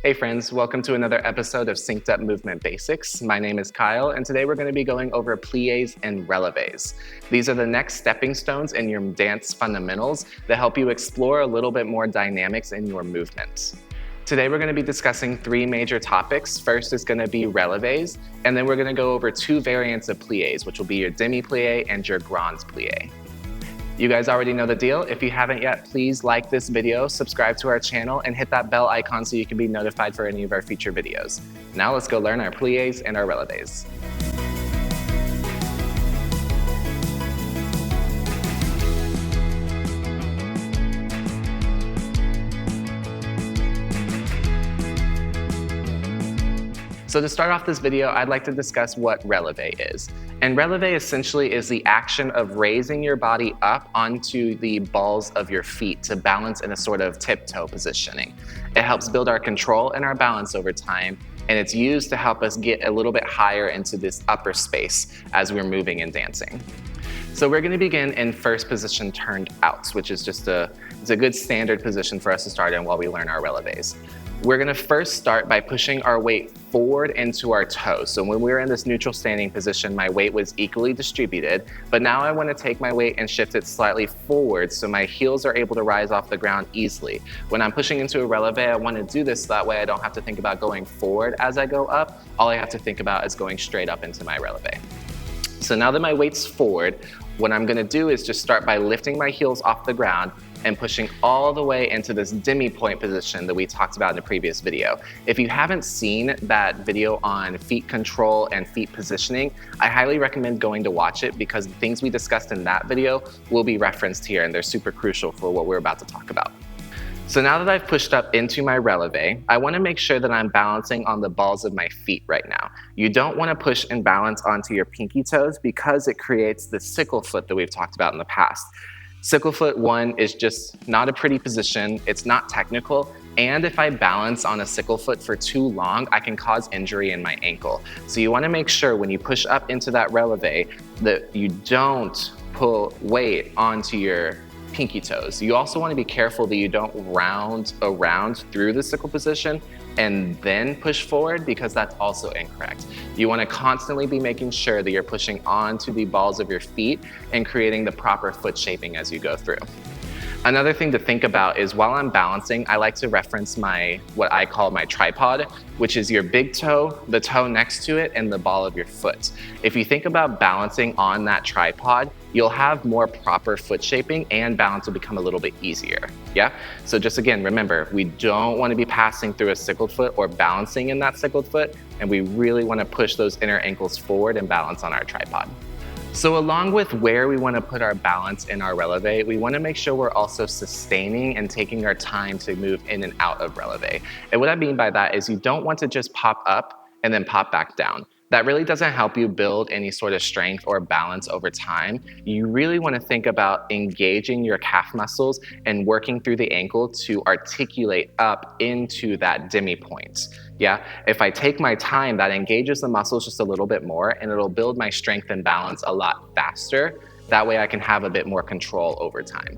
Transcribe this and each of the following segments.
Hey friends, welcome to another episode of Synced Up Movement Basics. My name is Kyle, and today we're going to be going over pliés and relevés. These are the next stepping stones in your dance fundamentals that help you explore a little bit more dynamics in your movement. Today we're going to be discussing three major topics. First is going to be relevés, and then we're going to go over two variants of pliés, which will be your Demi plié and your grand plié. You guys already know the deal. If you haven't yet, please like this video, subscribe to our channel, and hit that bell icon so you can be notified for any of our future videos. Now let's go learn our pliés and our relevés. So to start off this video, I'd like to discuss what relevé is. And relevé essentially is the action of raising your body up onto the balls of your feet to balance in a sort of tiptoe positioning. It helps build our control and our balance over time, and it's used to help us get a little bit higher into this upper space as we're moving and dancing. So we're going to begin in first position turned out, which is just it's a good standard position for us to start in while we learn our relevés. We're going to first start by pushing our weight forward into our toes. So when we were in this neutral standing position, my weight was equally distributed, but now I want to take my weight and shift it slightly forward so my heels are able to rise off the ground easily. When I'm pushing into a relevé, I want to do this so that way I don't have to think about going forward as I go up. All I have to think about is going straight up into my relevé. So now that my weight's forward, what I'm going to do is just start by lifting my heels off the ground and pushing all the way into this demi point position that we talked about in the previous video. If you haven't seen that video on feet control and feet positioning, I highly recommend going to watch it because the things we discussed in that video will be referenced here and they're super crucial for what we're about to talk about. So now that I've pushed up into my relevé, I want to make sure that I'm balancing on the balls of my feet right now. You don't want to push and balance onto your pinky toes because it creates the sickle foot that we've talked about in the past. Sickle foot one is just not a pretty position, it's not technical, and if I balance on a sickle foot for too long, I can cause injury in my ankle. So you want to make sure when you push up into that relevé that you don't pull weight onto your pinky toes. You also want to be careful that you don't round around through the sickle position and then push forward because that's also incorrect. You want to constantly be making sure that you're pushing onto the balls of your feet and creating the proper foot shaping as you go through. Another thing to think about is while I'm balancing, I like to reference what I call my tripod, which is your big toe, the toe next to it, and the ball of your foot. If you think about balancing on that tripod, you'll have more proper foot shaping and balance will become a little bit easier, yeah? So just again, remember, we don't want to be passing through a sickled foot or balancing in that sickled foot, and we really want to push those inner ankles forward and balance on our tripod. So along with where we want to put our balance in our relevé, we want to make sure we're also sustaining and taking our time to move in and out of relevé. And what I mean by that is you don't want to just pop up and then pop back down. That really doesn't help you build any sort of strength or balance over time. You really want to think about engaging your calf muscles and working through the ankle to articulate up into that demi point. Yeah, if I take my time, that engages the muscles just a little bit more and it'll build my strength and balance a lot faster. That way I can have a bit more control over time.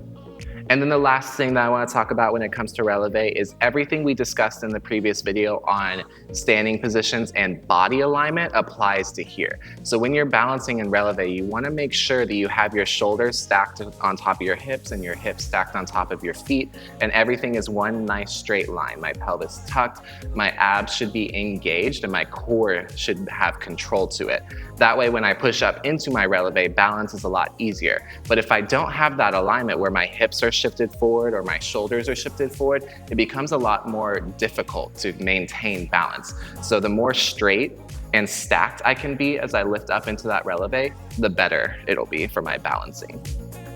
And then the last thing that I want to talk about when it comes to relevé is everything we discussed in the previous video on standing positions and body alignment applies to here. So when you're balancing in relevé, you want to make sure that you have your shoulders stacked on top of your hips and your hips stacked on top of your feet, and everything is one nice straight line. My pelvis tucked, my abs should be engaged, and my core should have control to it. That way when I push up into my relevé, balance is a lot easier. But if I don't have that alignment where my hips are shifted forward or my shoulders are shifted forward, it becomes a lot more difficult to maintain balance. So the more straight and stacked I can be as I lift up into that relevé, the better it'll be for my balancing.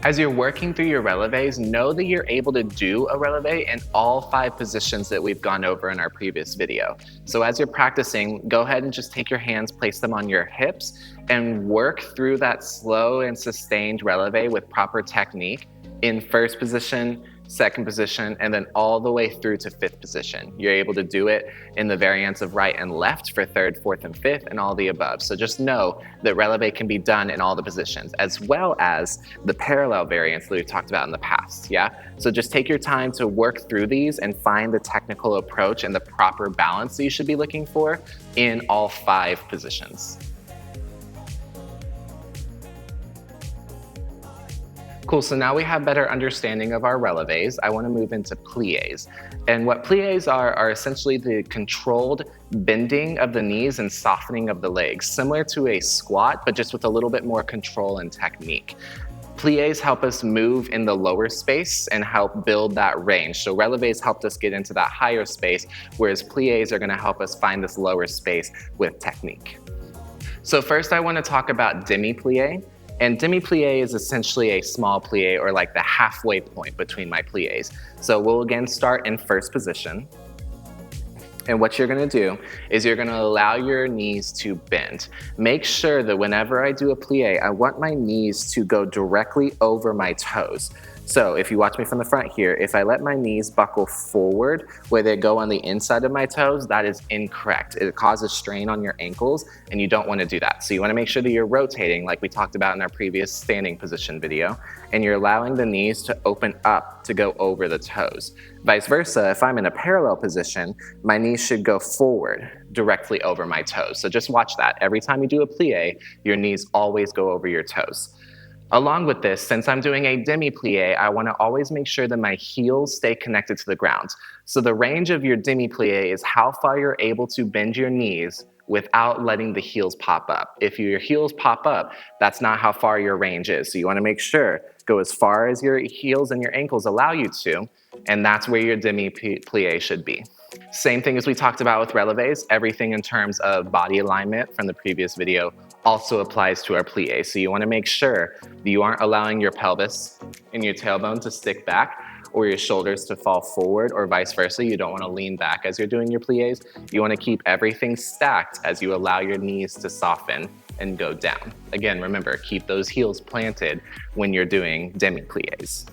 As you're working through your relevés, know that you're able to do a relevé in all 5 positions that we've gone over in our previous video. So as you're practicing, go ahead and just take your hands, place them on your hips, and work through that slow and sustained relevé with proper technique in first position, second position, and then all the way through to fifth position. You're able to do it in the variants of right and left for third, fourth, and fifth, and all the above. So just know that Relevé can be done in all the positions, as well as the parallel variants that we've talked about in the past, yeah? So just take your time to work through these and find the technical approach and the proper balance that you should be looking for in all 5 positions. Cool, so now we have better understanding of our relevés. I want to move into pliés. And what pliés are essentially the controlled bending of the knees and softening of the legs, similar to a squat, but just with a little bit more control and technique. Pliés help us move in the lower space and help build that range. So relevés helped us get into that higher space, whereas pliés are going to help us find this lower space with technique. So first I want to talk about Demi Plié. And Demi Plié is essentially a small plié, or like the halfway point between my pliés. So we'll again start in first position. And what you're gonna do is you're gonna allow your knees to bend. Make sure that whenever I do a plié, I want my knees to go directly over my toes. So if you watch me from the front here, if I let my knees buckle forward where they go on the inside of my toes, that is incorrect. It causes strain on your ankles and you don't want to do that. So you want to make sure that you're rotating like we talked about in our previous standing position video, and you're allowing the knees to open up to go over the toes. Vice versa, if I'm in a parallel position, my knees should go forward directly over my toes. So just watch that. Every time you do a plié, your knees always go over your toes. Along with this, since I'm doing a demi-plié, I want to always make sure that my heels stay connected to the ground. So the range of your demi-plié is how far you're able to bend your knees without letting the heels pop up. If your heels pop up, that's not how far your range is. So you want to make sure go as far as your heels and your ankles allow you to, and that's where your demi-plié should be. Same thing as we talked about with relevés, everything in terms of body alignment from the previous video also applies to our plié. So you want to make sure that you aren't allowing your pelvis and your tailbone to stick back or your shoulders to fall forward, or vice versa. You don't want to lean back as you're doing your pliés. You want to keep everything stacked as you allow your knees to soften and go down. Again, remember, keep those heels planted when you're doing demi-pliés.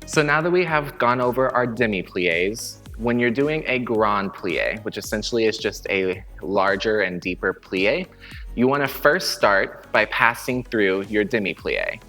So now that we have gone over our demi-pliés, when you're doing a grand plié, which essentially is just a larger and deeper plié, you want to first start by passing through your demi-plié,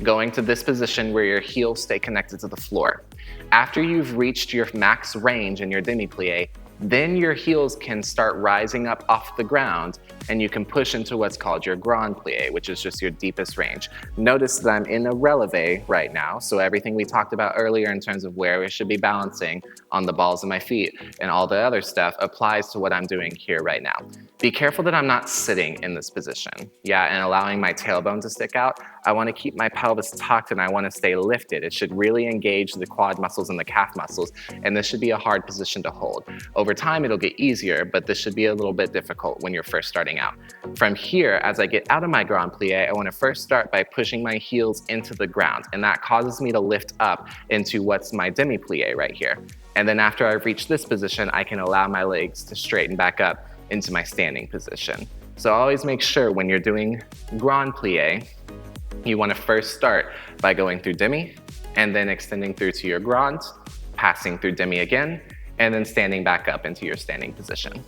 going to this position where your heels stay connected to the floor. After you've reached your max range in your demi-plié, then your heels can start rising up off the ground and you can push into what's called your grand plié, which is just your deepest range. Notice that I'm in a relevé right now, so everything we talked about earlier in terms of where we should be balancing on the balls of my feet and all the other stuff applies to what I'm doing here right now. Be careful that I'm not sitting in this position, and allowing my tailbone to stick out. I want to keep my pelvis tucked and I want to stay lifted. It should really engage the quad muscles and the calf muscles, and this should be a hard position to hold. Over time, it'll get easier, but this should be a little bit difficult when you're first starting out. From here, as I get out of my grand plié, I want to first start by pushing my heels into the ground, and that causes me to lift up into what's my demi-plié right here. And then after I've reached this position, I can allow my legs to straighten back up into my standing position. So always make sure when you're doing grand plié, you want to first start by going through demi, and then extending through to your grand, passing through demi again, and then standing back up into your standing position.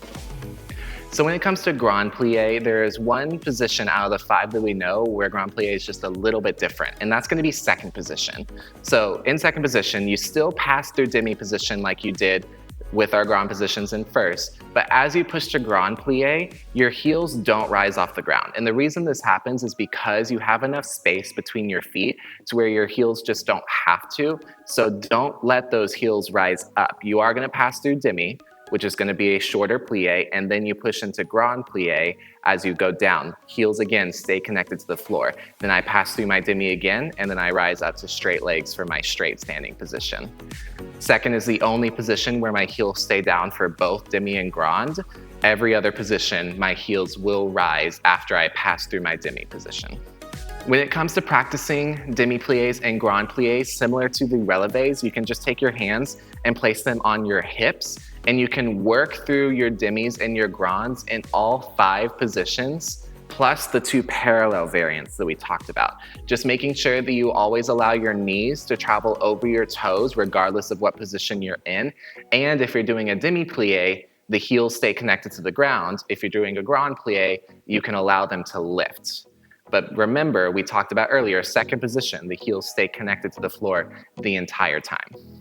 So when it comes to grand plié, there is one position out of the 5 that we know where grand plié is just a little bit different, and that's going to be second position. So in second position, you still pass through demi position like you did with our grand positions in first, but as you push to grand plié, your heels don't rise off the ground. And the reason this happens is because you have enough space between your feet to where your heels just don't have to. So don't let those heels rise up. You are going to pass through demi, which is going to be a shorter plié, and then you push into grand plié as you go down. Heels again stay connected to the floor. Then I pass through my demi again, and then I rise up to straight legs for my straight standing position. Second is the only position where my heels stay down for both demi and grand. Every other position, my heels will rise after I pass through my demi position. When it comes to practicing demi-pliés and grand pliés, similar to the relevés, you can just take your hands and place them on your hips, and you can work through your demis and your grands in all 5 positions plus the 2 parallel variants that we talked about. Just making sure that you always allow your knees to travel over your toes regardless of what position you're in. And if you're doing a demi-plie, the heels stay connected to the ground. If you're doing a grand plie, you can allow them to lift. But remember, we talked about earlier, second position, the heels stay connected to the floor the entire time.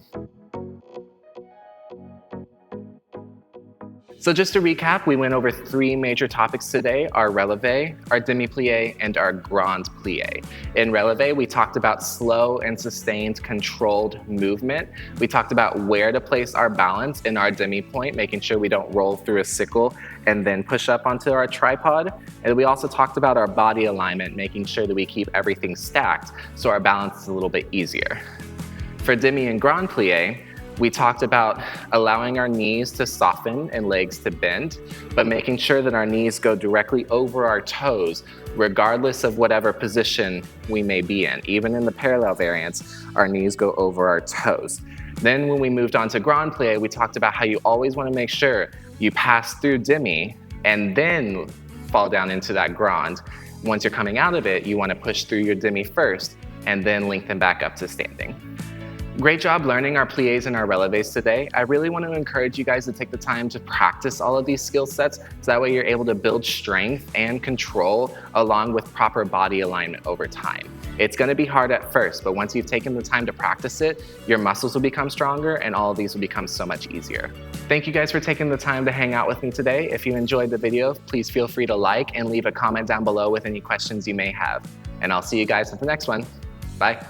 So just to recap, we went over 3 major topics today: our relevé, our demi-plie, and our grand plie. In relevé, we talked about slow and sustained controlled movement. We talked about where to place our balance in our demi-point, making sure we don't roll through a sickle and then push up onto our tripod. And we also talked about our body alignment, making sure that we keep everything stacked so our balance is a little bit easier. For demi and grand plie, we talked about allowing our knees to soften and legs to bend, but making sure that our knees go directly over our toes, regardless of whatever position we may be in. Even in the parallel variants, our knees go over our toes. Then when we moved on to grand plie, we talked about how you always want to make sure you pass through demi and then fall down into that grand. Once you're coming out of it, you want to push through your demi first and then lengthen back up to standing. Great job learning our pliés and our relevés today. I really want to encourage you guys to take the time to practice all of these skill sets so that way you're able to build strength and control along with proper body alignment over time. It's going to be hard at first, but once you've taken the time to practice it, your muscles will become stronger and all of these will become so much easier. Thank you guys for taking the time to hang out with me today. If you enjoyed the video, please feel free to like and leave a comment down below with any questions you may have. And I'll see you guys at the next one. Bye.